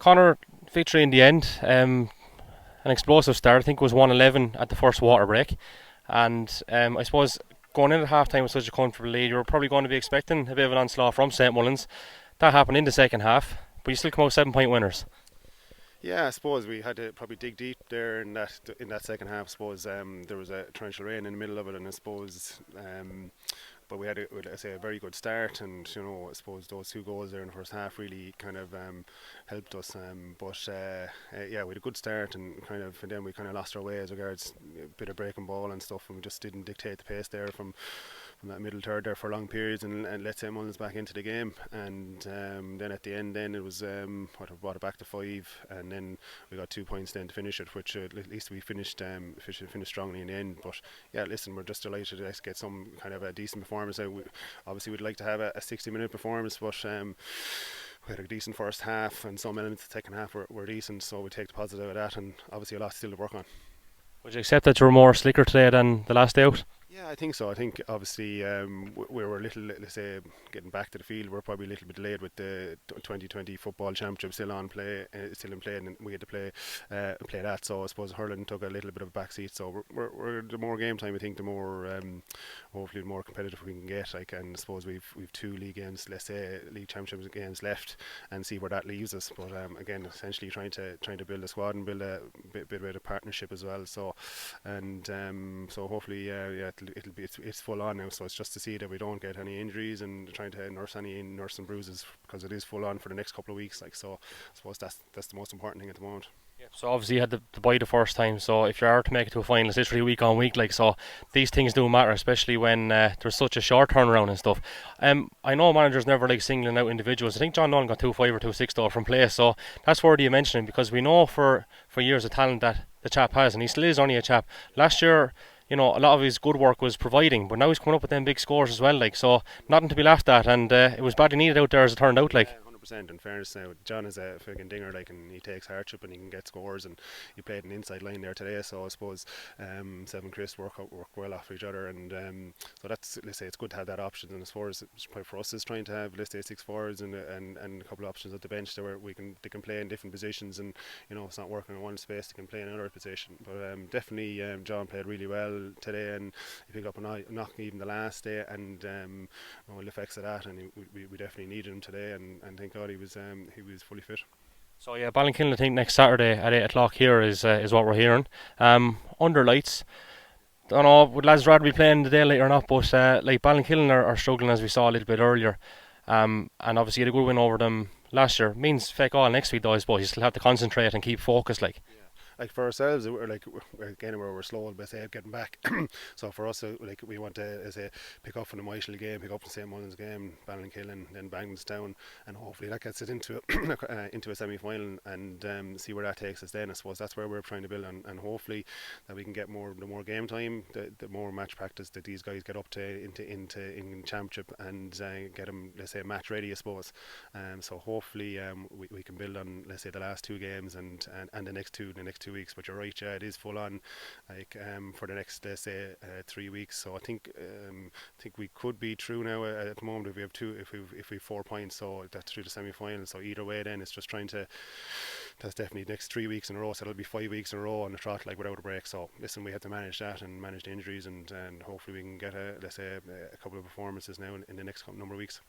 Connor, victory in the end. An explosive start. I think it was 1-11 at the first water break. And I suppose going into half time with such a comfortable lead, you were probably going to be expecting a bit of an onslaught from St Mullins. That happened in the second half, but you still come out 7 point winners. Yeah, I suppose we had to probably dig deep there in that second half. I suppose there was a torrential rain in the middle of it, and I suppose but we had let's say a very good start, and I suppose those two goals there in the first half really kind of helped us. Yeah, we had a good start, and then we kind of lost our way as regards a bit of breaking ball and stuff, and we just didn't dictate the pace there from that middle third there for long periods, and let St Mullins back into the game. And then at the end, then it was what brought it back to 5, and then we got 2 points then to finish it, which at least we finished strongly in the end. But yeah, listen, we're just delighted to get some kind of a decent performance. Obviously, we'd like to have a 60-minute performance, but we had a decent first half, and some elements of the second half were decent, so we take the positive of that, and obviously a lot still to work on. Would you accept that you were more slicker today than the last day out? Yeah, I think so. I think obviously we were a little, let's say, getting back to the field. We're probably a little bit delayed with the 2020 football championship still in play, and we had to play that. So I suppose hurling took a little bit of a backseat. So we're the more game time, I think, the more hopefully the more competitive we can get. And I suppose we've 2 league championship games left, and see where that leaves us. But again, essentially trying to build a squad and build a bit of a partnership as well. So hopefully yeah, it's full on now, so it's just to see that we don't get any injuries, and trying to nurse and bruises, because it is full on for the next couple of weeks. So I suppose that's the most important thing at the moment. Yeah. So obviously you had the bye the first time. So if you are to make it to a final, it's literally week on week. So these things do matter, especially when there's such a short turnaround and stuff. I know managers never like singling out individuals. I think John Nolan got 2-5 or 2-6 though from play. So that's worthy you mentioning, because we know for years the talent that the chap has, and he still is only a chap. Last year, a lot of his good work was providing, but now he's coming up with them big scores as well. So nothing to be laughed at, and it was badly needed out there as it turned out. Yeah, 100%. In fairness, now John is a frigging dinger, and he takes hardship and he can get scores, and he played an inside line there today. So I suppose Seven Chris work well off each other, and so that's, let's say, it's good to have that option. And as far as for us is trying to have, let's say, 6 forwards and a couple of options at the bench there where they can play in different positions, and it's not working in one space, they can play in another position. But definitely John played really well today, and he picked up a knock even the last day, and the effects of that, and we definitely needed him today, and thank God he was fully fit. So yeah, Ballinkillen I think next Saturday at 8 o'clock here is what we're hearing. Under lights. I don't know, would lads rather be playing the day later or not, but like Ballinkillen are struggling, as we saw a little bit earlier. And obviously you had a good win over them last year. Means feck all next week though, I suppose. You still have to concentrate and keep focused Like for ourselves, we're slow but say getting back. So for us, we want to say pick up from the Michael game, pick up from St Mullins game, Ballinkillen, then Bagnallstown, and hopefully that gets it into into a semi-final, and see where that takes us. Then I suppose that's where we're trying to build, and hopefully that we can get the more game time, the more match practice that these guys get up to in championship, and get them, let's say, match ready, I suppose. So hopefully we can build on, let's say, the last 2 games and the next 2 weeks. But you're right, yeah, it is full on, for the next, let's say, 3 weeks. So I think we could be through now at the moment if we have if we have 4 points. So that's through the semi-final. So either way, then it's just trying to. That's definitely next 3 weeks in a row. So it'll be 5 weeks in a row on the trot, without a break. So listen, we have to manage that and manage the injuries, and hopefully we can get let's say a couple of performances now in the next number of weeks.